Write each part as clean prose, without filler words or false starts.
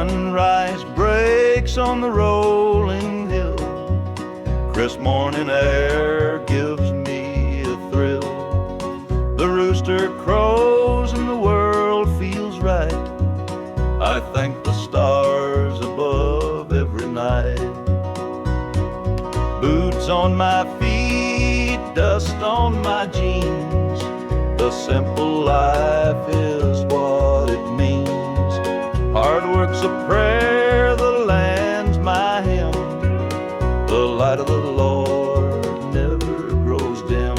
sunrise breaks on the rolling hill. Crisp morning air gives me a thrill. The rooster crows and the world feels right. I thank the stars above every night. Boots on my feet, dust on my jeans. The simple life is what it means. Hard work's a prayer, the land's my hymn. The light of the Lord never grows dim.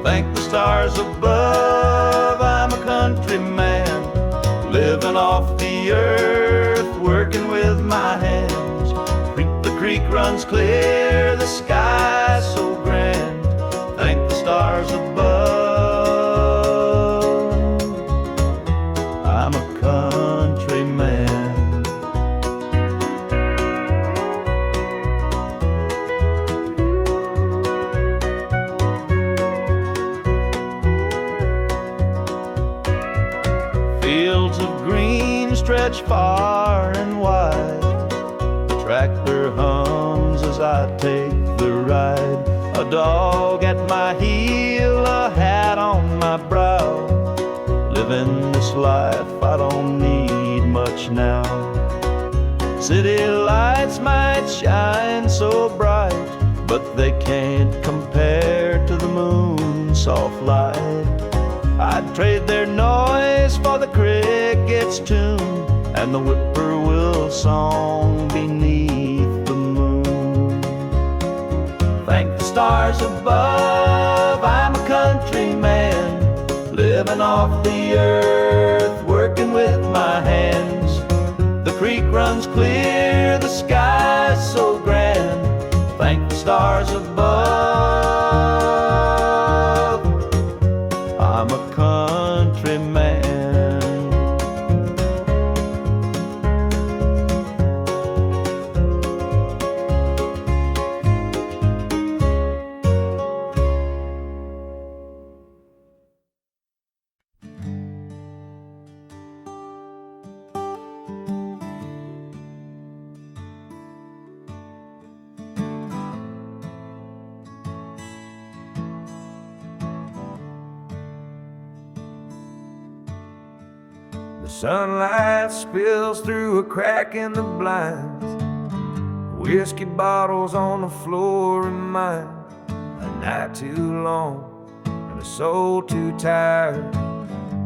Thank the stars above, I'm a country man, living off the earth, working with my hands. The creek runs clear, the sky's so grand. Thank the stars above, I'm a country man. Fields of green stretch far and wide. The tractor hums as I take the ride. A dog at my heel, a hat on my brow. Living this life, I don't need much now. City lights might shine so bright, but they can't compare to the moon's soft light. I'd trade their noise for the cricket's tune and the whippoorwill song beneath the moon. Thank the stars above, I'm a country man, living off the earth, working with my hands. The creek runs clear, the sky's so grand. Thank the stars above, I'm a country man. The sunlight spills through a crack in the blinds. Whiskey bottles on the floor remind a night too long and a soul too tired,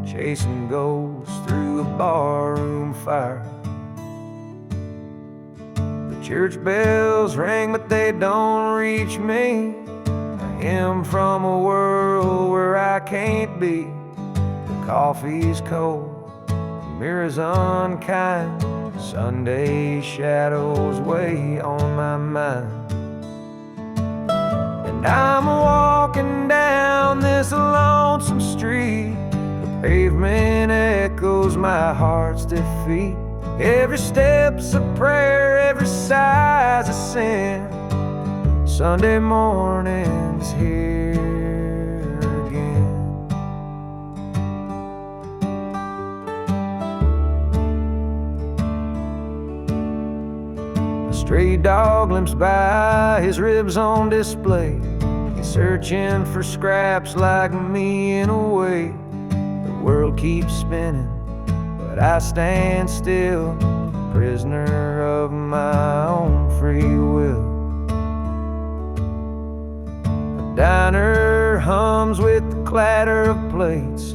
chasing ghosts through a barroom fire. The church bells ring, but they don't reach me. A hymn from a world where I can't be. The coffee's cold, mirrors unkind, Sunday shadows weigh on my mind. And I'm walking down this lonesome street. The pavement echoes my heart's defeat. Every step's a prayer, every sigh's a sin. Sunday morning's here. Stray dog limps by, his ribs on display. He's searching for scraps like me in a way. The world keeps spinning, but I stand still, prisoner of my own free will. The diner hums with the clatter of plates.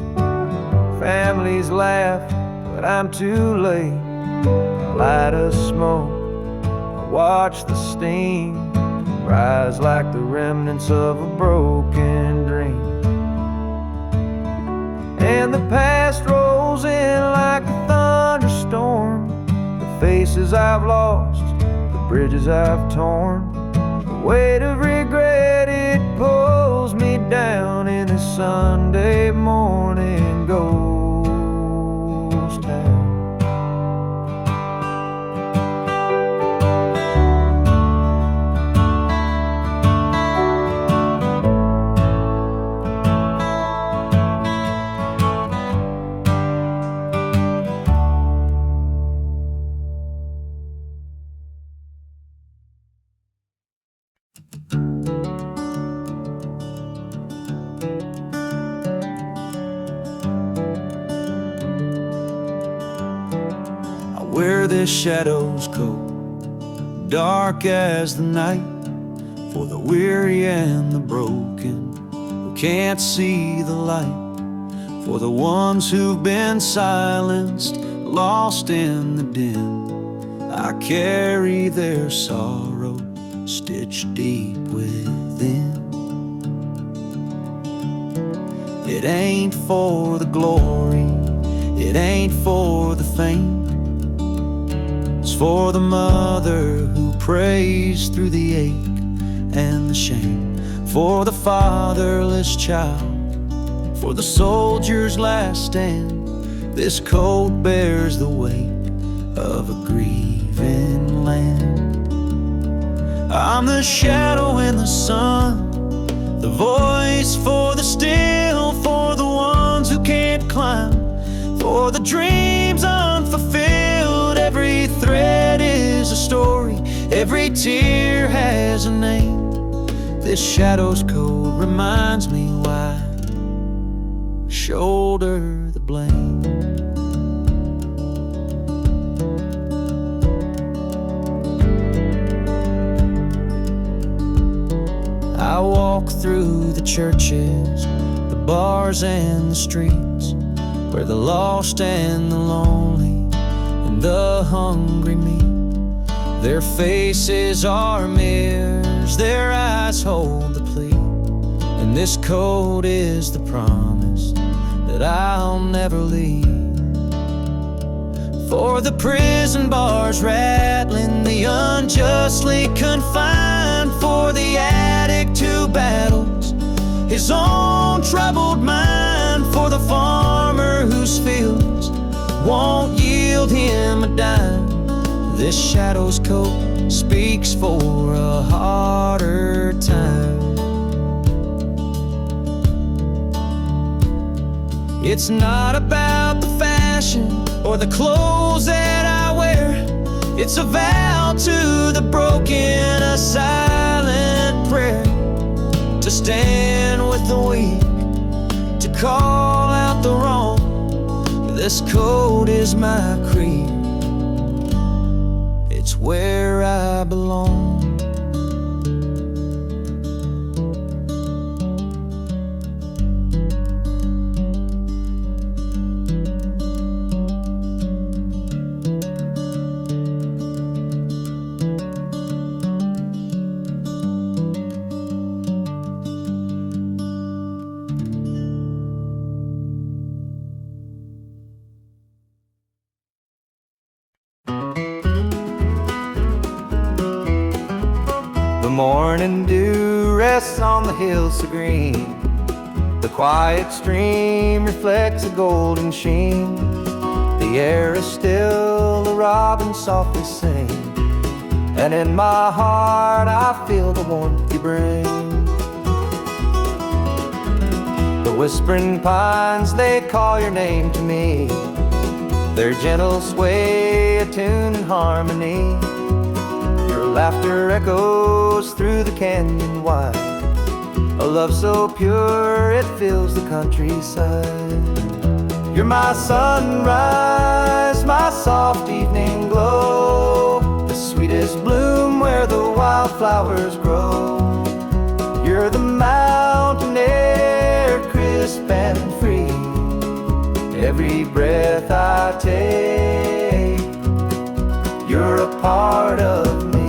Families laugh, but I'm too late. A light of smoke, watch the steam rise like the remnants of a broken dream. And the past rolls in like a thunderstorm. The faces I've lost, the bridges I've torn. The weight of regret, it pulls me down in this Sunday morning ghost town. where this shadows go, dark as the night, for the weary and the broken who can't see the light, for the ones who've been silenced, lost in the din. I carry their sorrow stitched deep within. It ain't for the glory, it ain't for the fame. It's for the mother who prays through the ache and the shame, for the fatherless child, for the soldier's last stand. This coat bears the weight of a grieving land. I'm the shadow in the sun, the voice for the still, for the ones who can't climb, for the dreams unfulfilled. Every thread is a story, every tear has a name. This shadow's code reminds me why I shoulder the blame. I walk through the churches, the bars and the streets, where the lost and the lonely and the hungry meet. Their faces are mirrors, their eyes hold the plea, and this code is the promise that I'll never leave. For the prison bars rattling, the unjustly confined, for the addict who battles his own troubled mind, for the farmer whose fields won't yield him a dime. This shadow's coat speaks for a harder time. It's not about the fashion or the clothes that I wear. It's a vow to the broken, a silent prayer, to stand with the weak, to call out the wrong. This code is my creed, it's where I belong. The morning dew rests on the hills so green. The quiet stream reflects a golden sheen. The air is still, the robins softly sing, and in my heart I feel the warmth you bring. The whispering pines, they call your name to me. Their gentle sway attuned in harmony. Your laughter echoes through the canyon wide, a love so pure it fills the countryside. You're my sunrise, my soft evening glow, the sweetest bloom where the wildflowers grow. You're the mountain air, crisp and free. Every breath I take, you're a part of me.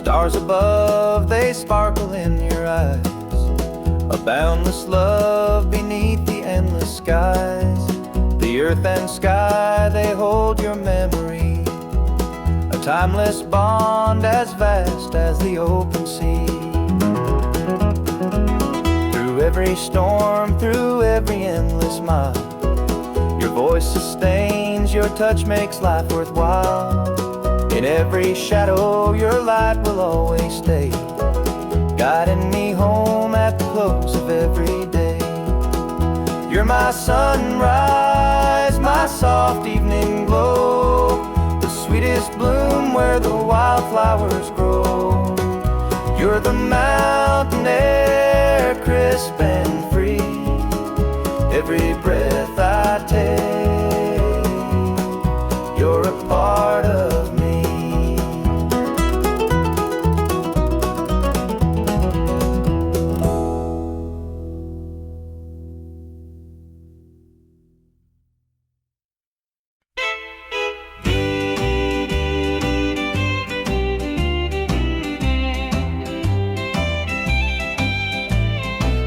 Stars above, they sparkle in your eyes, a boundless love beneath the endless skies. The earth and sky, they hold your memory, a timeless bond as vast as the open sea. every storm, through every endless mile. Your voice sustains, your touch makes life worthwhile. In every shadow, your light will always stay, guiding me home at the close of every day. You're my sunrise, my soft evening glow, the sweetest bloom where the wildflowers grow. You're the mountain air, crisp and free, every breath I take, you're a part of me.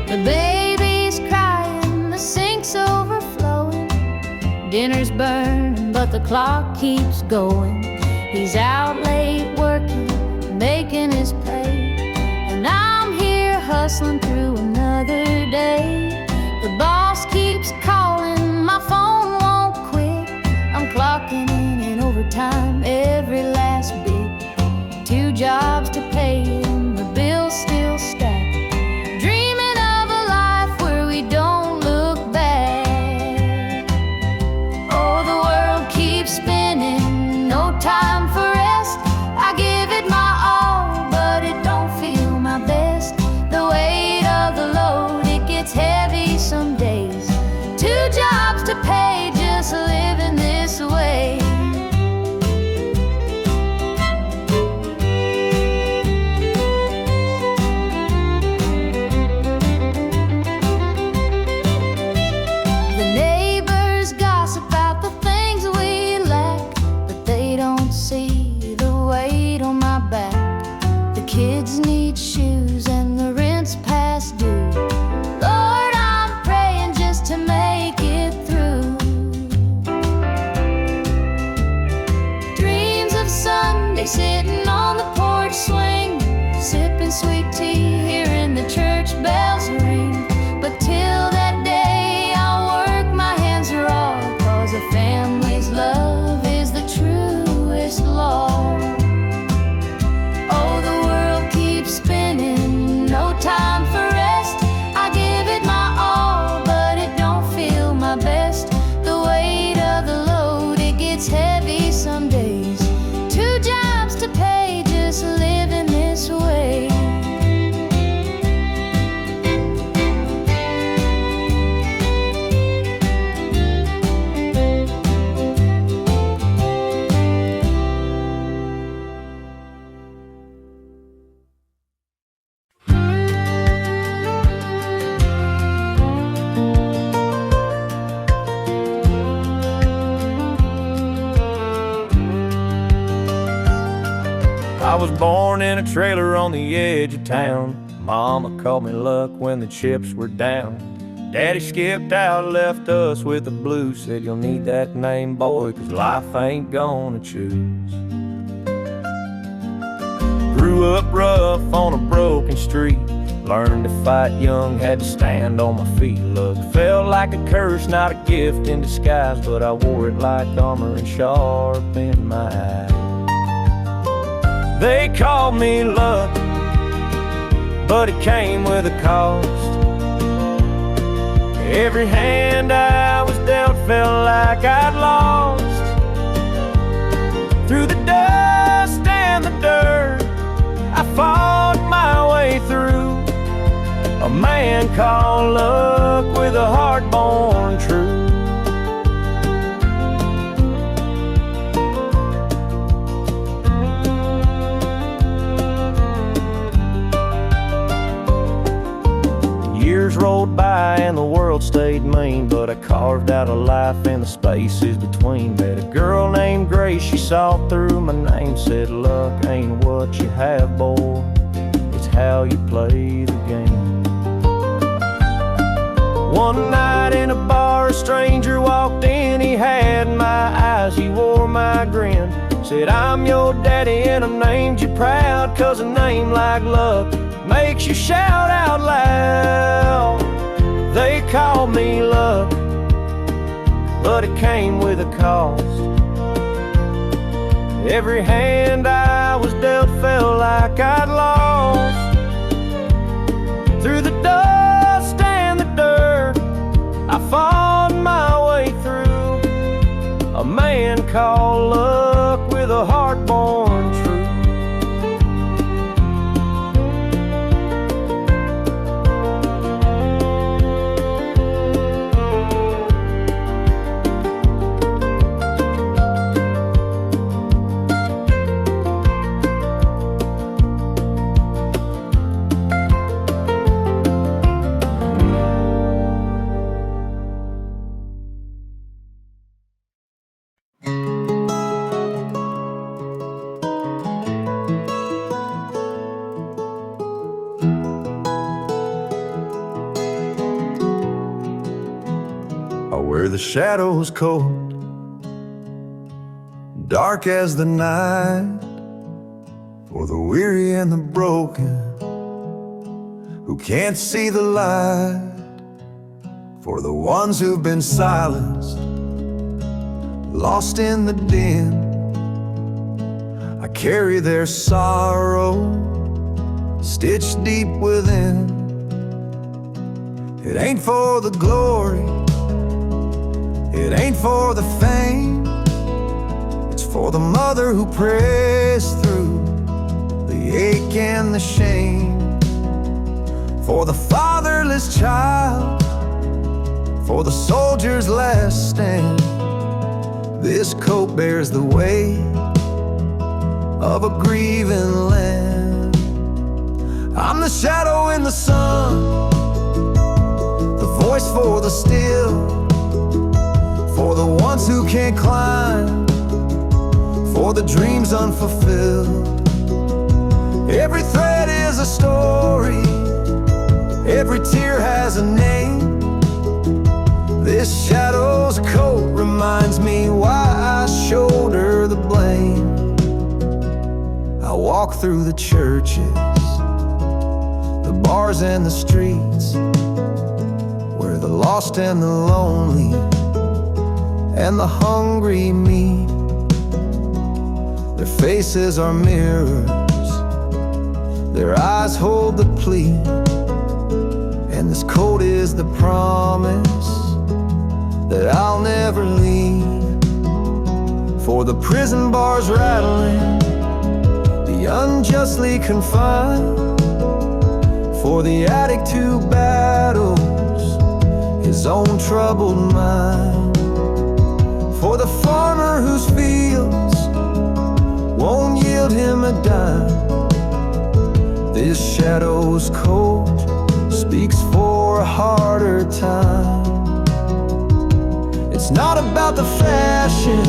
The baby's crying, the sink's overflowing, dinner's burning, but the clock keeps going. He's out late working, making his pay, and I'm here hustling through another day. The boss keeps calling, my phone won't quit. I'm clocking in and overtime every last bit. 2 jobs to pay and the bills still stack. Time for rest, I give it my all, but it don't feel my best. The weight of the load, it gets heavy some days. 2 jobs to pay, just living this way. The neighbors gossip about the things we lack, don't see the weight on my back. The kids need shoes and the rent's past due. Lord, I'm praying just to make it through. Dreams of Sunday, sitting on the porch swing, sipping sweet tea, hearing the church bells ring. But till that day, I'll work my hands raw, 'cause a family's love is the truest law. Oh, the world keeps spinning, no time for rest. I give it my all, but it don't feel my best. The weight of the load, it gets heavy some days. 2 jobs to pay, just living this way. I was born in a trailer on the edge of town. Mama called me luck when the chips were down. Daddy skipped out, left us with the blues. Said you'll need that name, boy, 'cause life ain't gonna choose. Grew up rough on a broken street. Learned to fight young, had to stand on my feet. Look, felt like a curse, not a gift in disguise, but I wore it like armor and sharp in my eye. They called me luck, but it came with a cost. Every hand I was dealt felt like I'd lost. Through the dust and the dirt, I fought my way through. A man called luck with a heart born true. Years rolled by and the world stayed mean, but I carved out a life in the spaces between. Met a girl named Grace, she saw through my name, said luck ain't what you have, boy, it's how you play the game. One night in a bar, a stranger walked in, he had my eyes, he wore my grin. Said, I'm your daddy and I'm named you proud, 'cause a name like luck makes you shout out loud. called me luck, but it came with a cost. Every hand I was dealt felt like I'd lost. Through the dust and the dirt, I fought my way through. A man called luck with a heart born true. Where the shadows cold, dark as the night, for the weary and the broken who can't see the light, for the ones who've been silenced, lost in the din. I carry their sorrow stitched deep within. It ain't for the glory, it ain't for the fame, it's for the mother who prays through the ache and the shame, for the fatherless child, for the soldier's last stand. This coat bears the weight of a grieving land. I'm the shadow in the sun, the voice for the still, for the ones who can't climb, for the dreams unfulfilled. Every thread is a story, every tear has a name. This shadow's coat reminds me why I shoulder the blame. I walk through the churches, the bars and the streets, where the lost and the lonely and the hungry meet. Their faces are mirrors, their eyes hold the plea, and this coat is the promise that I'll never leave. For the prison bars rattling, the unjustly confined, for the addict who battles his own troubled mind, for the farmer whose fields won't yield him a dime. This shadow's coat speaks for a harder time. It's not about the fashion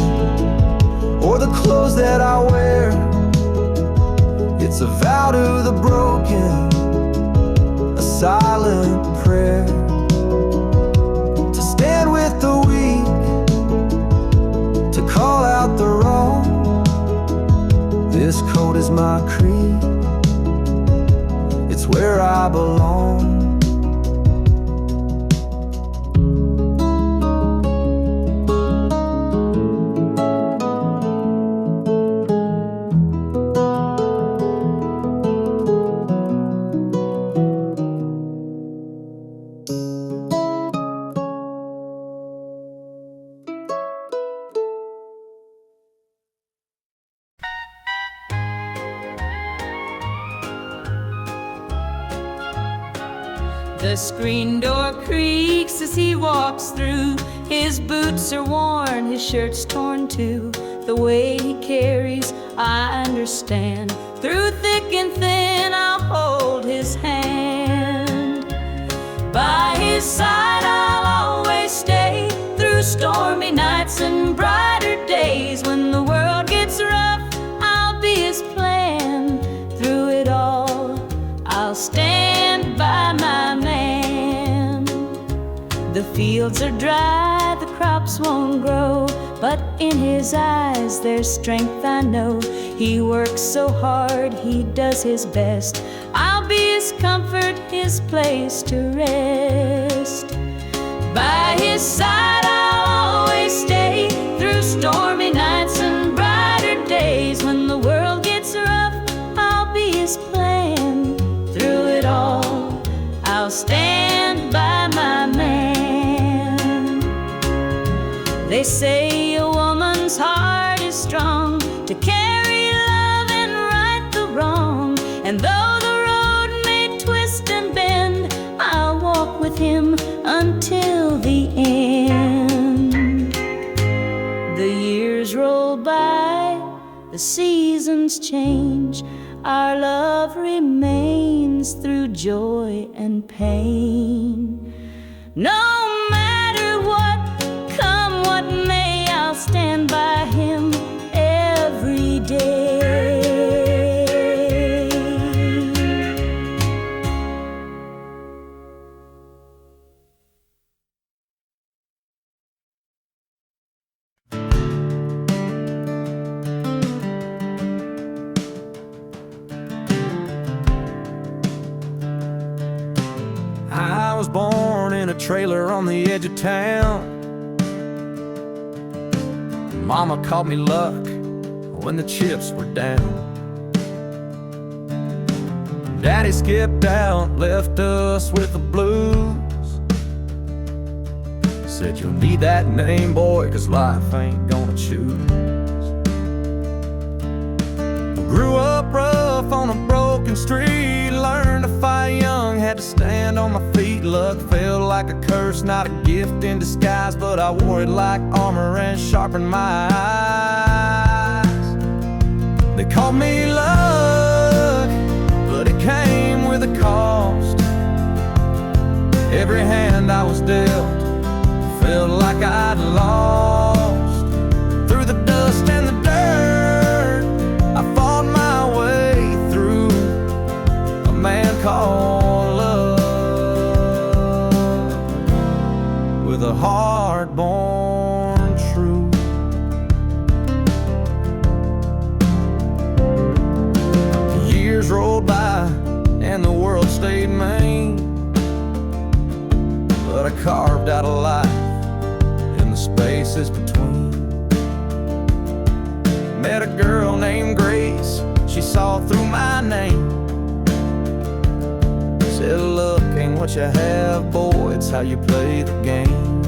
or the clothes that I wear, it's a vow to the broken, a silent prayer, to stand with the weak, to call out the wrong. This coat is my creed, it's where I belong. The screen door creaks as he walks through. His boots are worn, his shirt's torn too. The way he carries, I understand. Through thick and thin, I'll hold his hand. By his side, I'll always stay. Through stormy nights and brighter days. When the world gets rough, I'll be his plan. Through it all, I'll stand by my man. The fields are dry, the crops won't grow, but in his eyes there's strength, I know. He works so hard, he does his best. I'll be his comfort, his place to rest. They say a woman's heart is strong to carry love and right the wrong. And though the road may twist and bend, I'll walk with him until the end. The years roll by, the seasons change, our love remains through joy and pain. No matter what, come what may, I'll stand by him every day. I was born in a trailer on the edge of town. Mama called me luck when the chips were down. Daddy skipped out, left us with the blues. Said you'll need that name, boy, 'cause life ain't gonna choose. Grew up rough on a broken street, learned to fight young, had to stand on my feet. Luck felt like a curse, not a gift in disguise, but I wore it like armor and sharpened my eyes. They called me luck, but it came with a cost. Every hand I was dealt felt like I'd lost. Through the dust and the dirt, I fought my way through a man called love, with a heart born true. Years rolled by and the world stayed mean, but I carved out a life in the spaces between. Met a girl named Grace, she saw through my name. Said luck ain't what you have, boy, it's how you play the game.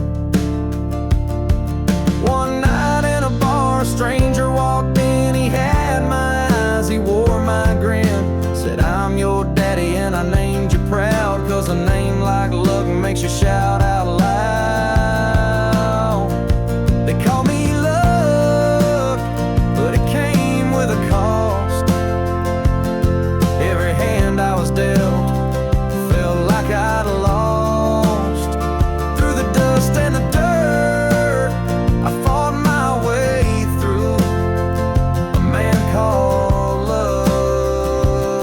One night in a bar, a stranger walked in, he had my eyes, he wore my grin. Said I'm your daddy and I named you proud, 'cause a name like luck makes you shout out loud. They call me luck, but it came with a cost. Every hand I was dealt felt like I'd lost. Through the dust and the dirt, I fought my way through a man called love,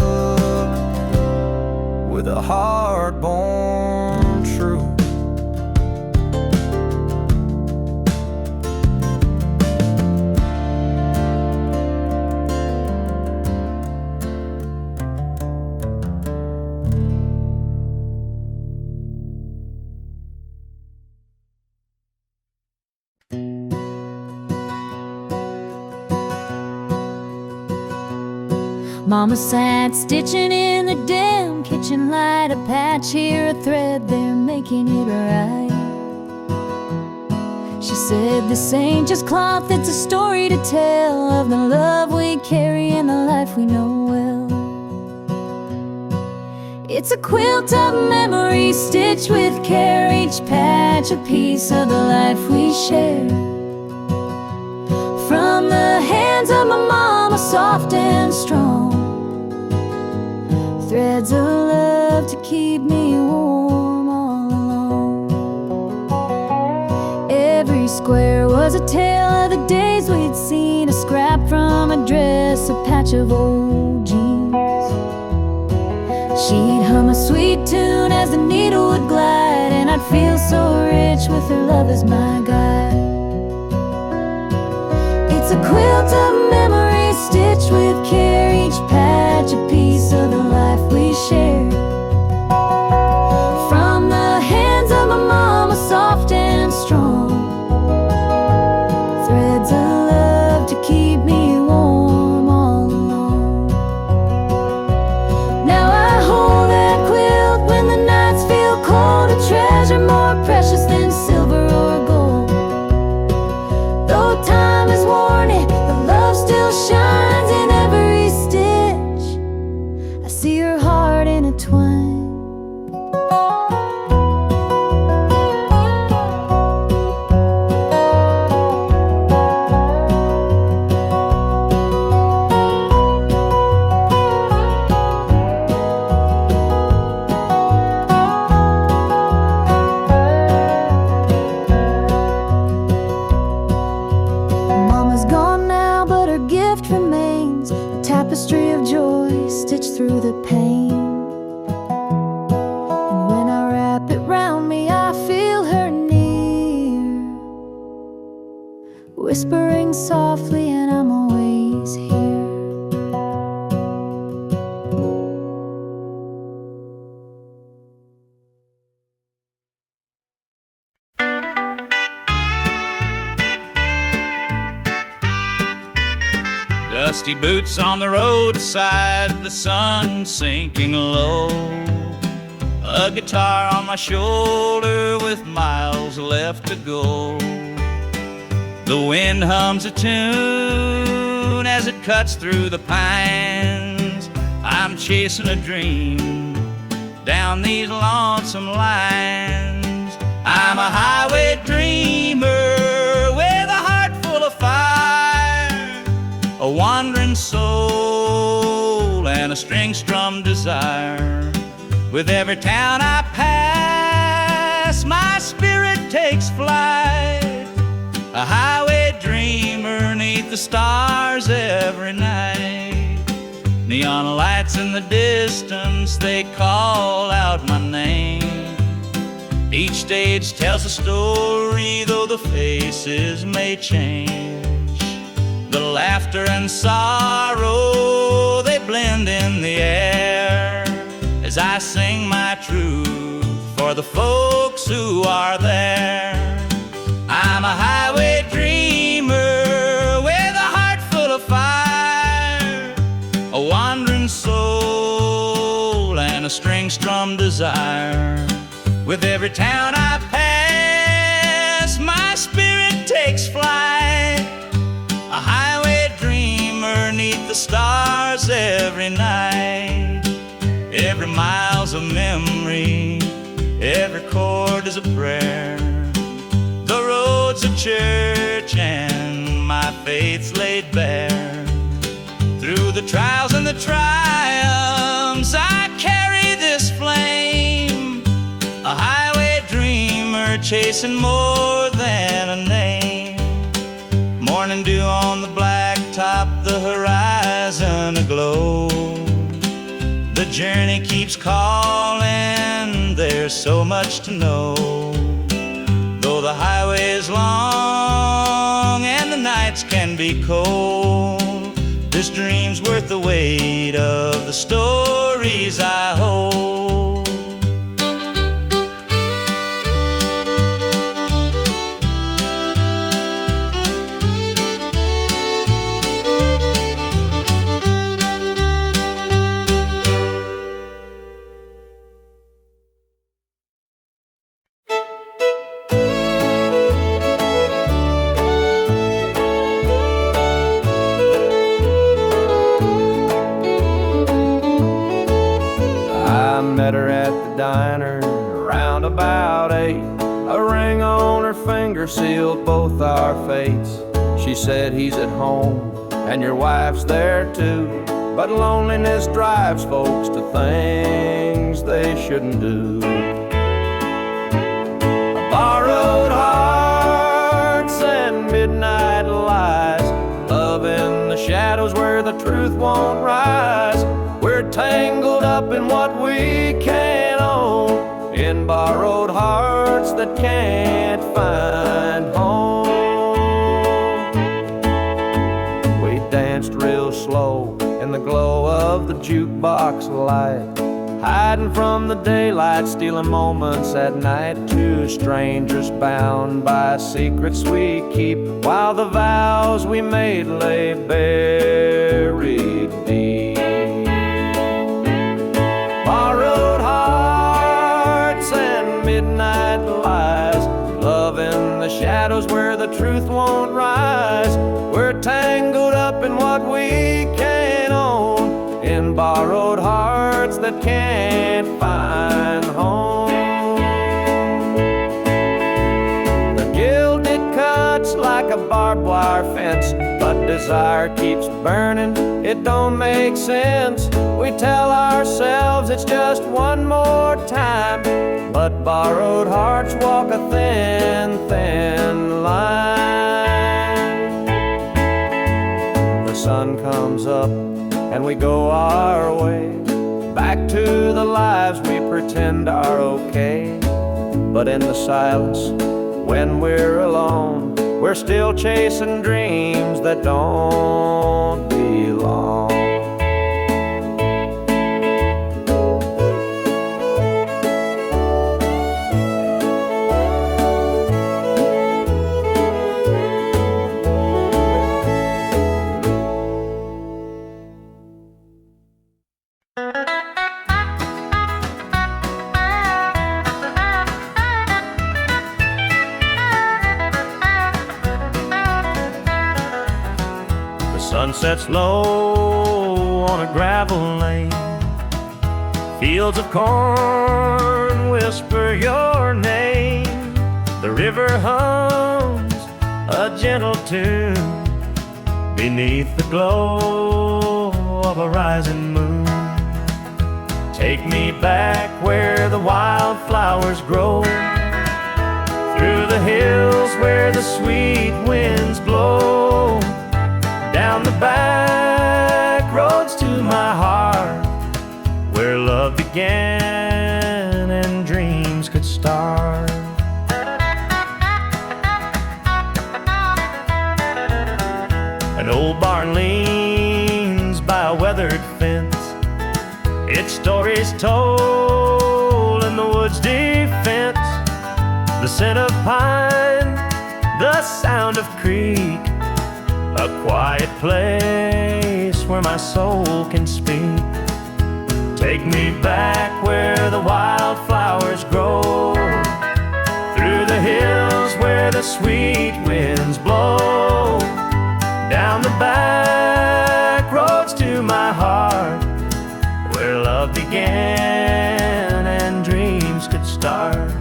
with a heart born true. Mama sat stitching in the dim kitchen light, a patch here, a thread there, making it right. She said this ain't just cloth, it's a story to tell of the love we carry and the life we know well. It's a quilt of memories stitched with care, each patch a piece of the life we share. From the hands of my mama, soft and strong, threads of love to keep me warm all along. Every square was a tale of the days we'd seen, a scrap from a dress, a patch of old jeans. She'd hum a sweet tune as the needle would glide, and I'd feel so rich with her love as my guide. It's a quilt of memories stitched with care, each patch a piece of the life we share. From the hands of my mama, soft and strong, threads of love to keep me warm all along. Now I hold that quilt when the nights feel cold, a treasure more precious than silver or gold. whispering softly, and I'm always here. Dusty boots on the roadside, the sun sinking low. A guitar on my shoulder with miles left to go. The wind hums a tune as it cuts through the pines. I'm chasing a dream down these lonesome lines. I'm a highway dreamer with a heart full of fire, a wandering soul and a string-strummed desire. With every town I pass, my spirit takes flight, a highway dreamer 'neath the stars every night. Neon lights in the distance, they call out my name. Each stage tells a story, though the faces may change. The laughter and sorrow, they blend in the air as I sing my truth for the folks who are there. I'm a highway dreamer with a heart full of fire, a wandering soul and a string-strummed desire. With every town I pass, my spirit takes flight, a highway dreamer 'neath the stars every night. Every mile's a memory, every chord is a prayer. The road's a church and my faith's laid bare. Through the trials and the triumphs, I carry this flame, a highway dreamer chasing more than a name. Morning dew on the blacktop, the horizon aglow. The journey keeps calling, there's so much to know. Though the highway is long and the nights can be cold, this dream's worth the weight of the stories I hold. Met her at the diner around about 8. A ring on her finger sealed both our fates. She said he's at home and your wife's there too, but loneliness drives folks to things they shouldn't do. Borrowed hearts and midnight lies, love in the shadows where the truth won't rise. We're tangled up in what we can't own, in borrowed hearts that can't find home. We danced real slow in the glow of the jukebox light, hiding from the daylight, stealing moments at night. Two strangers bound by secrets we keep, while the vows we made lay buried deep. Borrowed hearts and midnight lies, love in the shadows where the truth won't rise. We're tangled up in what we can't own, in borrowed hearts that can't find home. The gilded cuts like a barbed wire fence, but desire keeps burning, it don't make sense. We tell ourselves it's just one more time, but borrowed hearts walk a thin, thin line. The sun comes up and we go our way, back to the lives we pretend are okay. But in the silence, when we're alone, We're still chasing dreams that don't belong. Sun sets low on a gravel lane. Fields of corn whisper your name. The river hums a gentle tune beneath the glow of a rising moon. Take me back where the wildflowers grow, through the hills where the sweet winds blow, down the back roads to my heart, where love began and dreams could start. An old barn leans by a weathered fence, its stories told in the woods' defense. The scent of pine, the sound of creek, a quiet place where my soul can speak. Take me back where the wildflowers grow, through the hills where the sweet winds blow, down the back roads to my heart, where love began and dreams could start.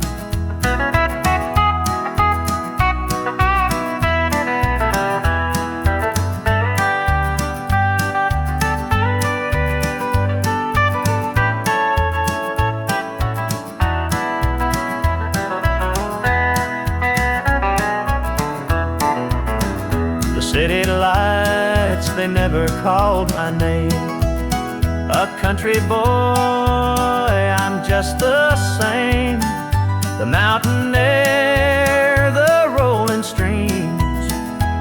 City lights, they never called my name. A country boy, I'm just the same. The mountain air, the rolling streams,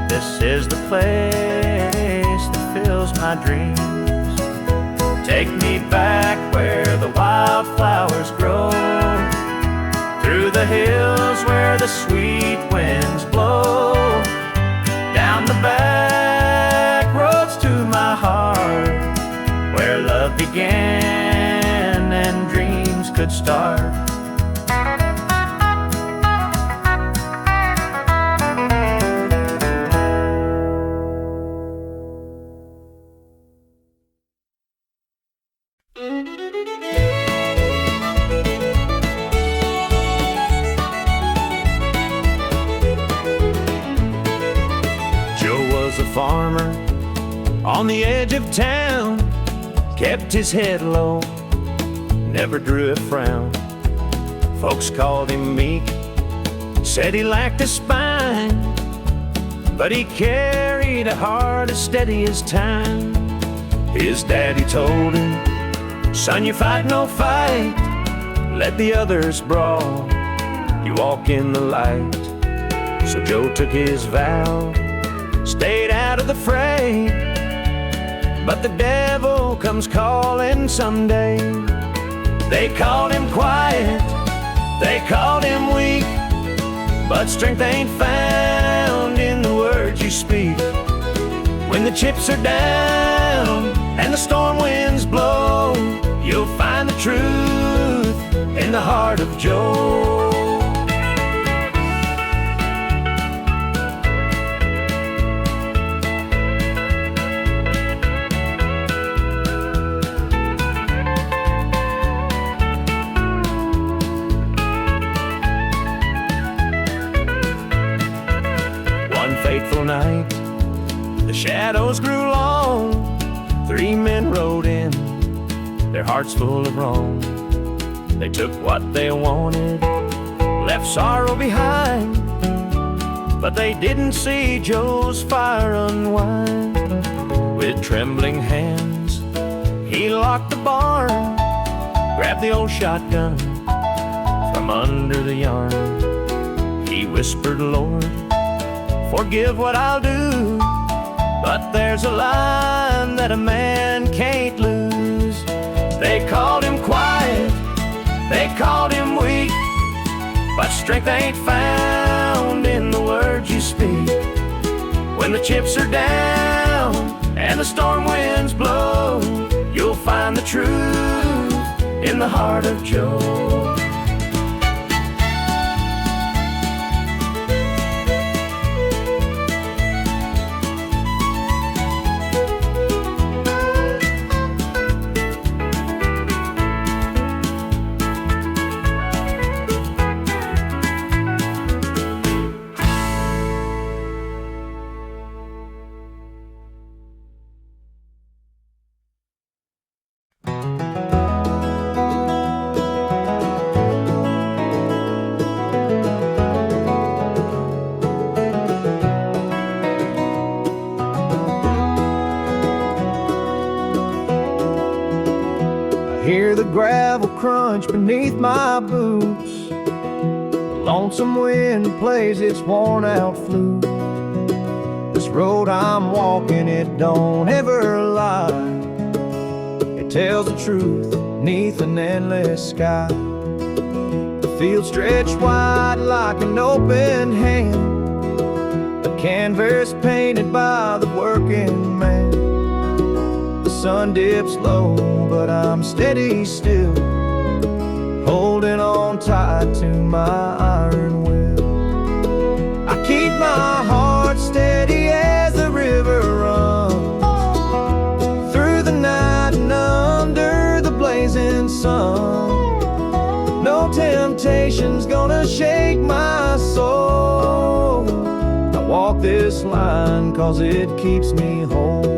this is the place that fills my dreams. Take me back where the wildflowers grow, through the hills where the sweet winds blow, down the back roads to my heart, where love began and dreams could start. Farmer on the edge of town, kept his head low, never drew a frown. Folks called him meek, said he lacked a spine, but he carried a heart as steady as time. His daddy told him, son, you fight no fight, let the others brawl, you walk in the light. So Joe took his vow, stayed out of the fray, but the devil comes calling someday. They called him quiet, they called him weak, but strength ain't found in the words you speak. When the chips are down and the storm winds blow, you'll find the truth in the heart of Joe. Fateful night, the shadows grew long. 3 men rode in, their hearts full of wrong. They took what they wanted, left sorrow behind, but they didn't see Joe's fire unwind. With trembling hands, he locked the barn, grabbed the old shotgun from under the yarn. He whispered, Lord, forgive what I'll do. But there's a line that a man can't lose. They called him quiet, they called him weak, but strength ain't found in the words you speak. When the chips are down and the storm winds blow, you'll find the truth in the heart of Joe. Hear the gravel crunch beneath my boots. The lonesome wind plays its worn out flute. This road I'm walking, it don't ever lie. It tells the truth beneath an endless sky. The field stretched wide like an open hand, a canvas painted by the working man. The sun dips low, but I'm steady still, holding on tight to my iron will. I keep my heart steady as the river runs through the night and under the blazing sun. No temptation's gonna shake my soul. I walk this line 'cause it keeps me whole.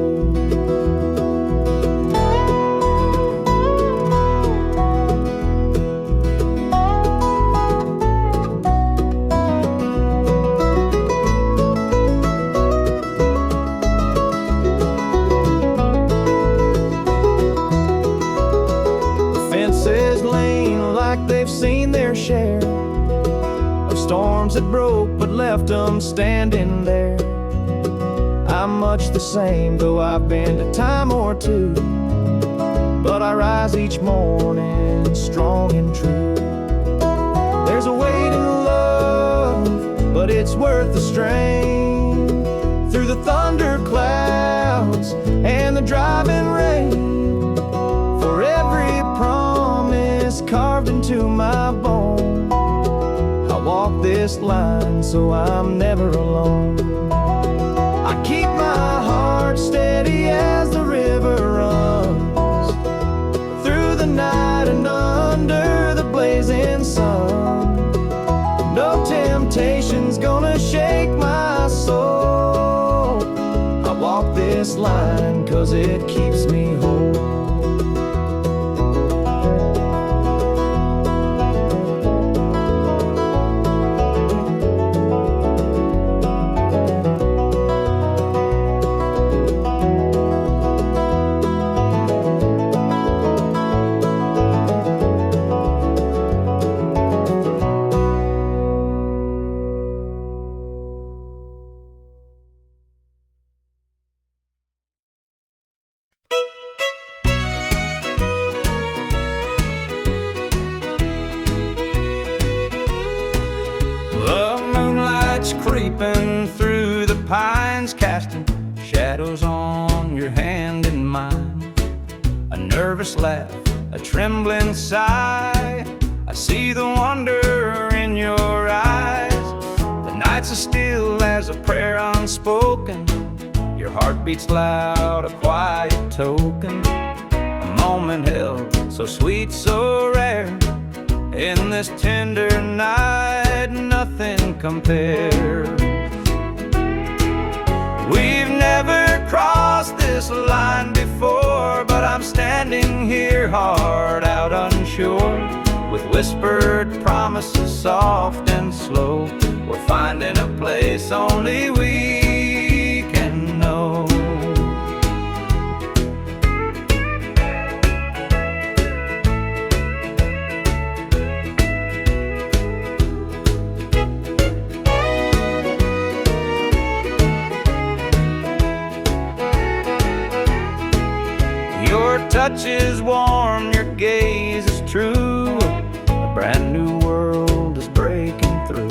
They've seen their share of storms that broke but left them standing there. I'm much the same, though I've been a time or two, but I rise each morning strong and true. There's a weight in love, but it's worth the strain. Through the thunder clouds and the driving rain, for every promise carved into my bone, I walk this line so I'm never alone. I keep my heart steady as the river runs through the night and under the blazing sun. No temptation's gonna shake my soul. I walk this line 'cause it keeps me whole. Creeping through the pines, casting shadows on your hand and mine. A nervous laugh, a trembling sigh, I see the wonder in your eyes. The nights are still as a prayer unspoken, your heart beats loud, a quiet token. A moment held, so sweet, so rare. In this tender night, nothing compares. We've never crossed this line before, but I'm standing here hard out unsure, with whispered promises soft and slow. We're finding a place only we can know. touch is warm, your gaze is true. A brand new world is breaking through.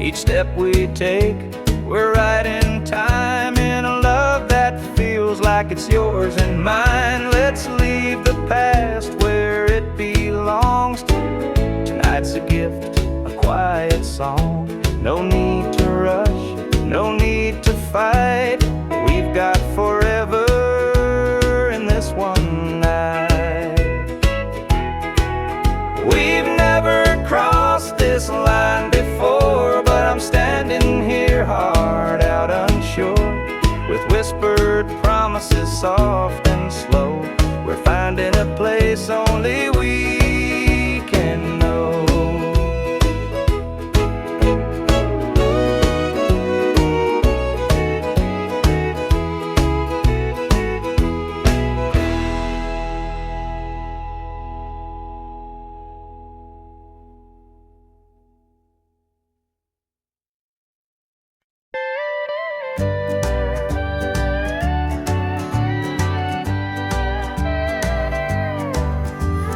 Each step we take, we're right in time, in a love that feels like it's yours and mine. Let's leave the past where it belongs. Tonight's a gift, a quiet song. No need to rush, no need to fight. We've got forever in this one night. We've never crossed this line before, but I'm standing here, heart out unsure, with whispered promises soft and slow. We're finding a place only we can know.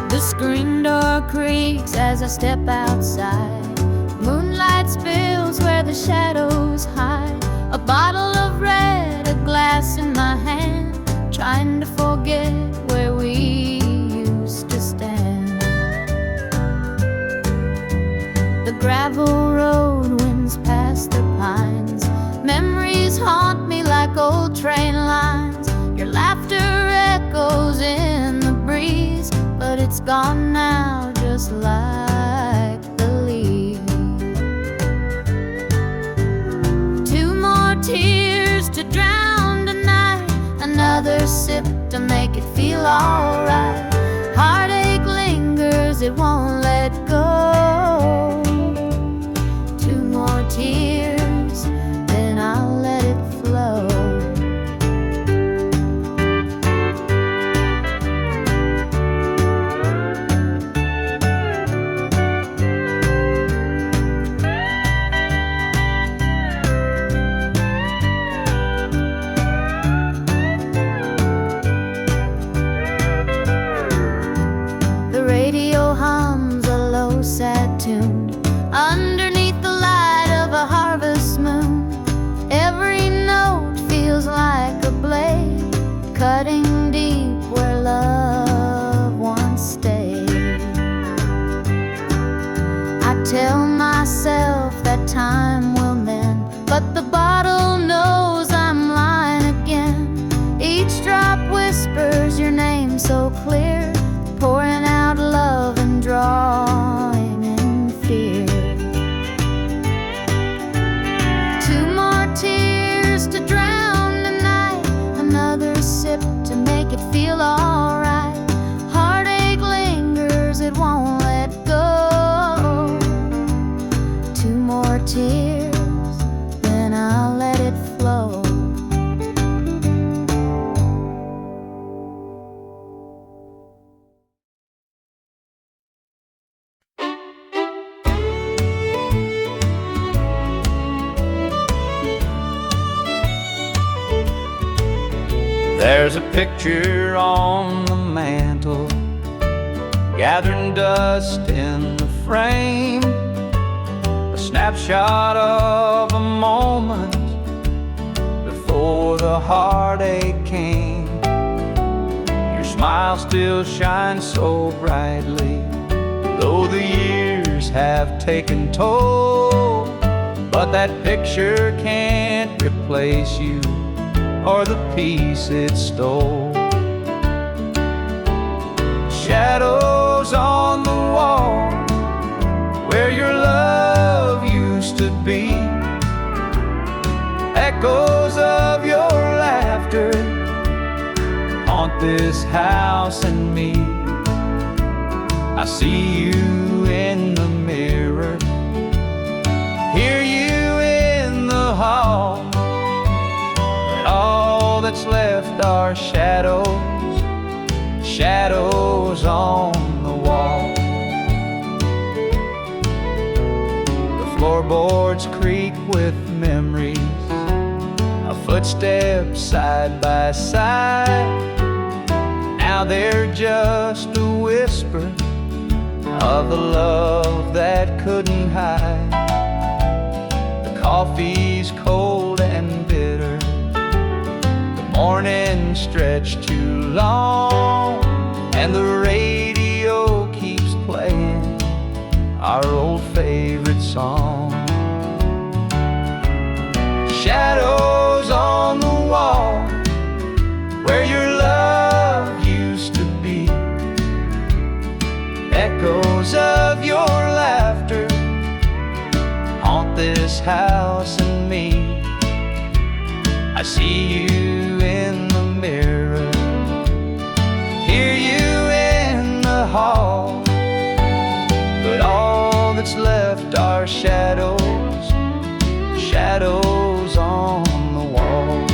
The screen door creaks as I step outside. Moonlight spills where the shadows hide. A bottle of red, a glass in my hand, trying to forget where we used to stand. The gravel road winds past the pines. Memories haunt me like old train lines. Your laughter echoes in the breeze, but it's gone now, just like the leaves. Two more tears to drown tonight, another sip to make it feel alright. Heartache lingers, it won't let go. Two more tears, then I'll let it flow. Sad tune underneath the light of a harvest moon. Every note feels like a blade, cutting deep where love once stayed. I tell myself that time will mend, but the bottle knows I'm lying again. Each drop whispers your name so clear, pouring out love and drawing in fear. Two more tears to drown the night, another sip to make it feel alright. Heartache lingers, it won't let go. Two more tears, then I'll let it flow. There's a picture on the mantle, gathering dust in the frame. A snapshot of a moment before the heartache came. Your smile still shines so brightly, though the years have taken toll. But that picture can't replace you or the peace it stole. Shadows on the wall where your love used to be, echoes of your laughter haunt this house and me. I see you in the mirror, hear you in the hall. All that's left are shadows, shadows on the wall. The floorboards creak with memories, a footstep side by side. now they're just a whisper of the love that couldn't hide. The coffee's cold and bitter, the morning stretched too long, and the radio keeps playing our old favorite song. Shadows on the wall where your love used to be, echoes of your laughter haunt this house and me. I see you in the mirror, hear you in the hall, but all that's left are shadows, shadows on the wall.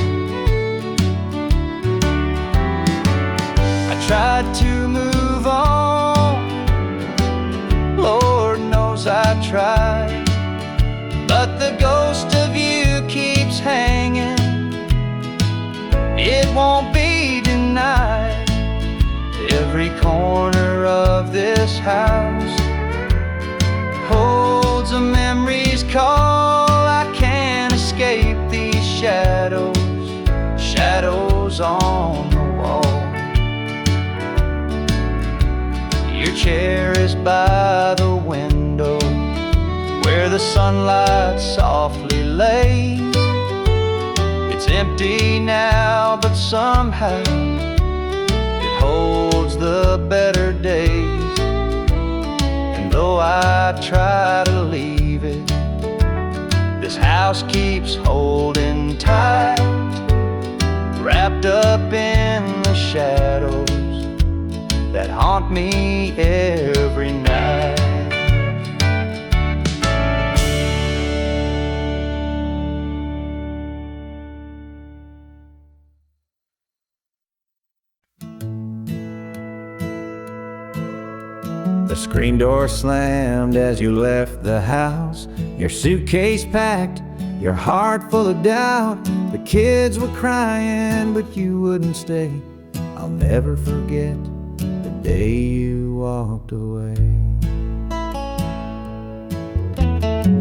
I tried to move on, Lord knows I tried, but the ghost of you keeps hanging. It won't be denied. Every corner of this house holds a memory's call. I can't escape these shadows, shadows on the wall. Your chair is by the window where the sunlight softly lays. It's empty now, but somehow it holds the better days. And though I try to leave it, this house keeps holding tight, wrapped up in the shadows that haunt me every night. The screen door slammed as you left the house, your suitcase packed, your heart full of doubt. The kids were crying, but you wouldn't stay. I'll never forget the day you walked away.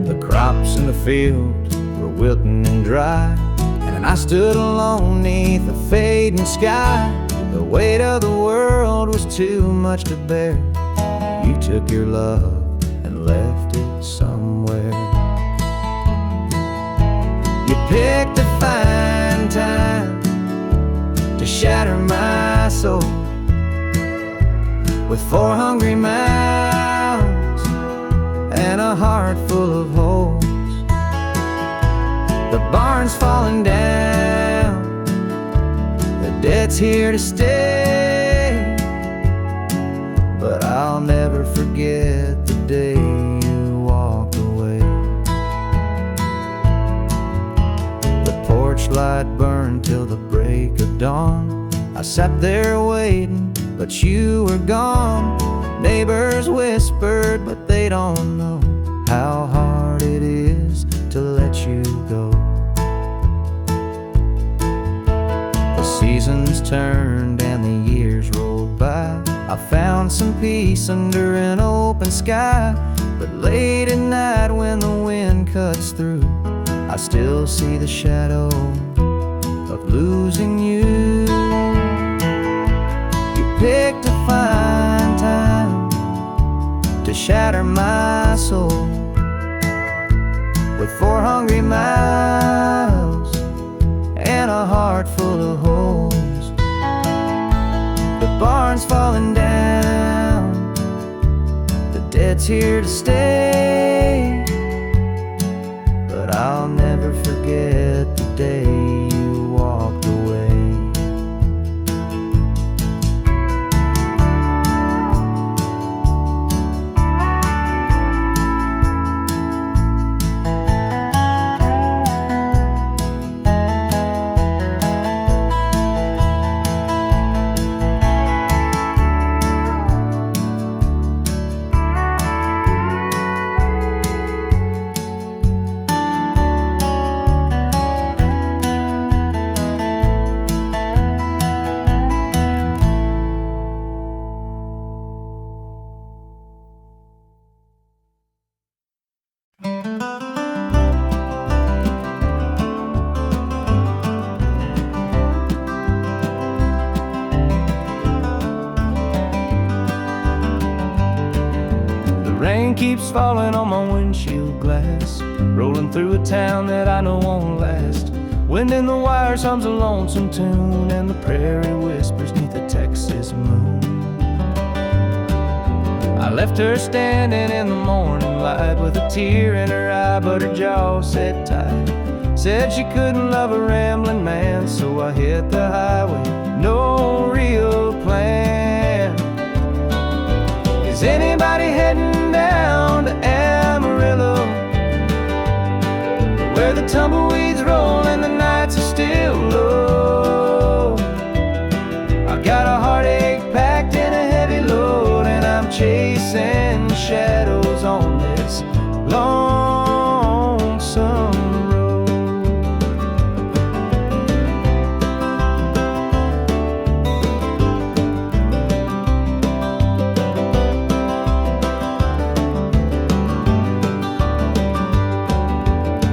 The crops in the field were wilting and dry, and I stood alone neath the fading sky. The weight of the world was too much to bear. You took your love and left it somewhere. You picked a fine time to shatter my soul with 4 hungry mouths and a heart full of holes. The barn's falling down, the debt's here to stay, but I'll never forget the day you walked away. The porch light burned till the break of dawn. I sat there waiting, but you were gone. Neighbors whispered, but they don't know how hard it is to let you go. The seasons turned and the years rolled by. I found some peace under an open sky, but late at night when the wind cuts through, I still see the shadow of losing you. You picked a fine time to shatter my soul with 4 hungry mouths and a heart full of holes. The barn's falling down, the debt's here to stay, but I'll never forget the day you walked away. keeps falling on my windshield glass, rolling through a town that I know won't last. Wind in the wires hums a lonesome tune, and the prairie whispers neath the Texas moon. I left her standing in the morning light with a tear in her eye, but her jaw set tight. Said she couldn't love a rambling man, so I hit the highway, no real plan. Is anybody heading down to Amarillo, where the tumbleweeds roll and the nights are still low? I got a heartache packed in a heavy load, and I'm chasing shadows on this lonesome road.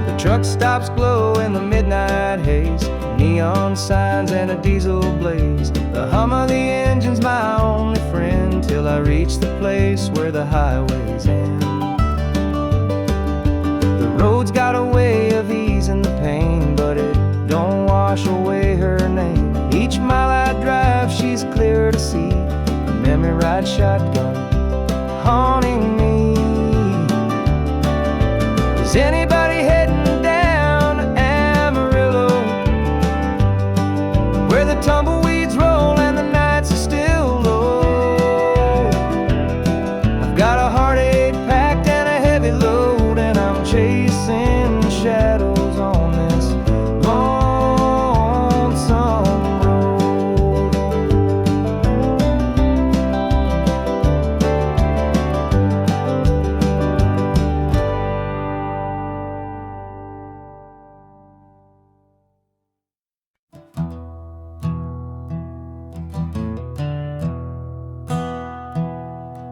The truck stops glow in the midnight haze, neon signs and a diesel blaze. The hum of the engine's my only friend, till I reach the place where the highways end. The road's got a way of easing the pain, but it don't wash away her name. Each mile I drive, she's clear to see, a memory ride shotgun haunting me. Is anybody heading down to Amarillo, where the tumbleweeds roll and the nights are still low? I've got a heartache packed and a heavy load, and I'm chasing shadows on this lonesome road.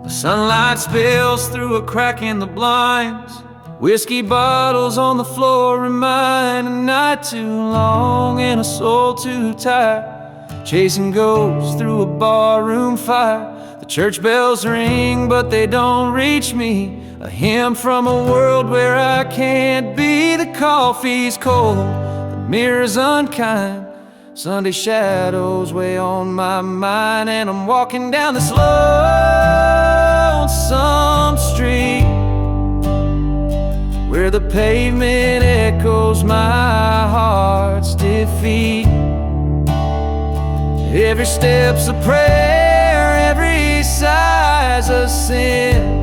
The sunlight spills through a crack in the blinds. Whiskey bottles on the floor remind a night too long and a soul too tired. Chasing ghosts through a barroom fire. The church bells ring, but they don't reach me. A hymn from a world where I can't be. The coffee's cold, the mirror's unkind. Sunday shadows weigh on my mind, and I'm walking down this lonesome street where the pavement echoes my heart's defeat. Every step's a prayer, every sigh's a sin.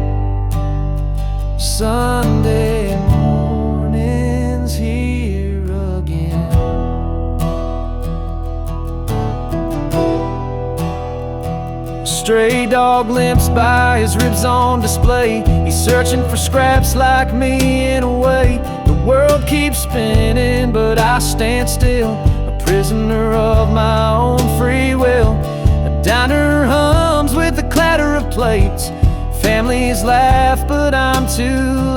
Sunday morning's here again. Stray dog limps by, his ribs on display. He's searching for scraps like me in a way. The world keeps spinning, but I stand still, a prisoner of my own free will. A diner hums with the clatter of plates. Families laugh, but I'm too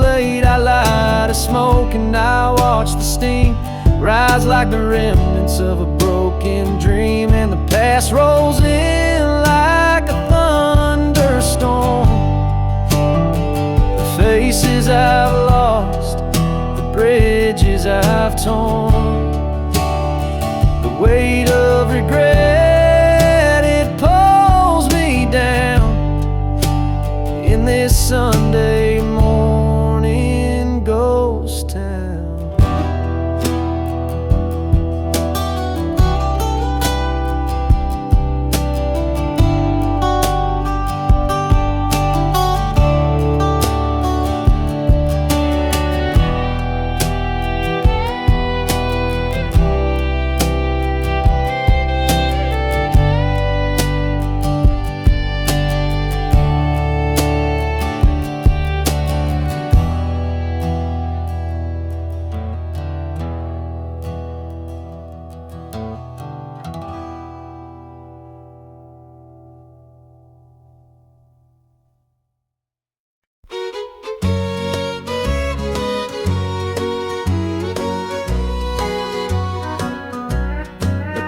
late. I light a smoke and I watch the steam rise like the remnants of a broken dream. And the past rolls in like a thunderstorm. The faces I've lost, the bridges I've torn, the weight of regret, it pulls me down in this Sunday morning ghost town.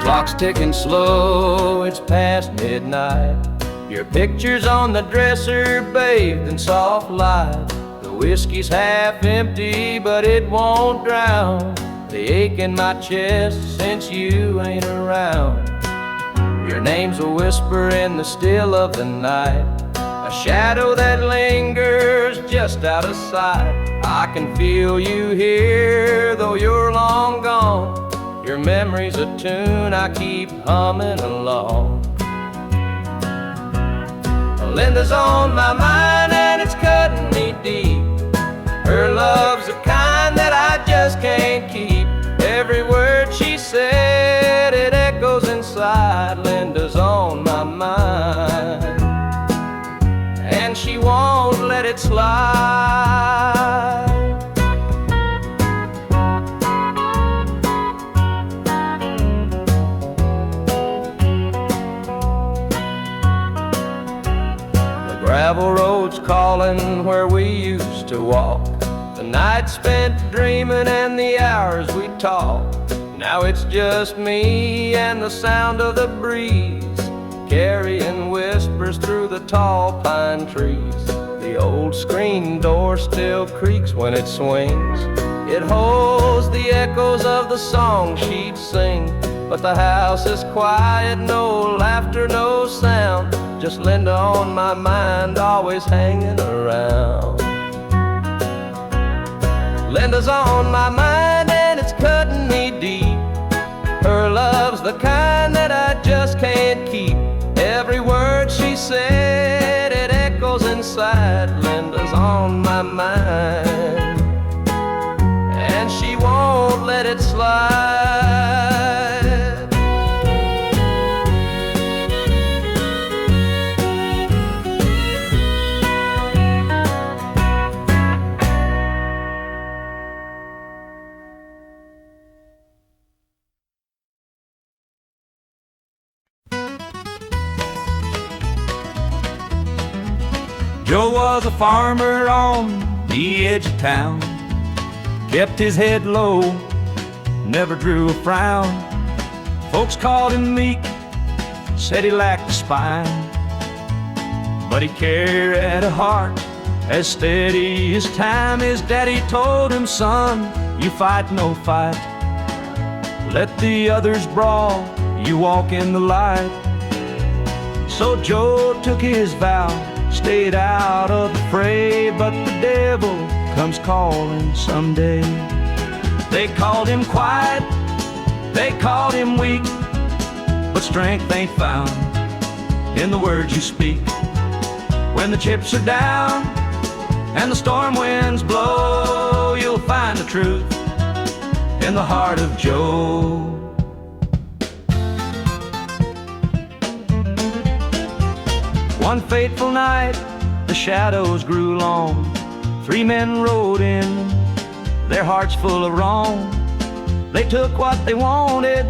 Clock's ticking slow, it's past midnight. Your picture's on the dresser, bathed in soft light. whiskey's half empty, but it won't drown the ache in my chest since you ain't around. Your name's a whisper in the still of the night, a shadow that lingers just out of sight. I can feel you here, though you're long gone. Your memory's a tune I keep humming along. Linda's on my mind and it's cutting me deep. Her love's the kind that I just can't keep. Every word she said, it echoes inside. Linda's on my mind, and she won't let it slide. The gravel road's calling where we used to walk, the night spent dreaming and the hours we talked. Now it's just me and the sound of the breeze, carrying whispers through the tall pine trees. The old screen door still creaks when it swings. It holds the echoes of the song she'd sing. But the house is quiet, no laughter, no sound. Just Linda on my mind, always hanging around. Linda's on my mind and it's cutting me deep. Her love's the kind that I just can't keep. Every word she said, it echoes inside. Linda's on my mind, and she won't let it slide. Joe was a farmer on the edge of town, kept his head low, never drew a frown. Folks called him meek, said he lacked a spine, but he carried a heart as steady as time. His daddy told him, son, you fight no fight, let the others brawl, you walk in the light. So Joe took his vow, stayed out of the fray, but the devil comes calling someday. They called him quiet, they called him weak, but strength ain't found in the words you speak. When the chips are down and the storm winds blow, you'll find the truth in the heart of Joe. One fateful night, the shadows grew long. 3 men rode in, their hearts full of wrong. They took what they wanted,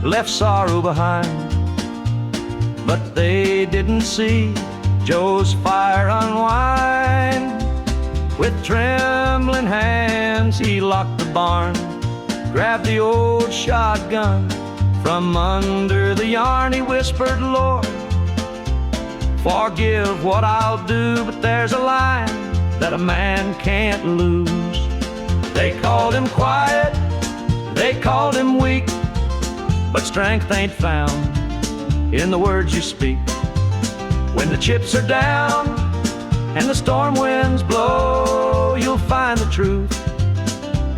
left sorrow behind. But they didn't see Joe's fire unwind. With trembling hands, he locked the barn, grabbed the old shotgun from under the yarn. He whispered, Lord, forgive what I'll do, but there's a line that a man can't lose. They called him quiet, they called him weak, but strength ain't found in the words you speak. When the chips are down and the storm winds blow, you'll find the truth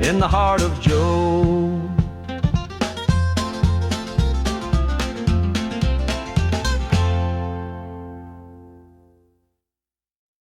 in the heart of Joe.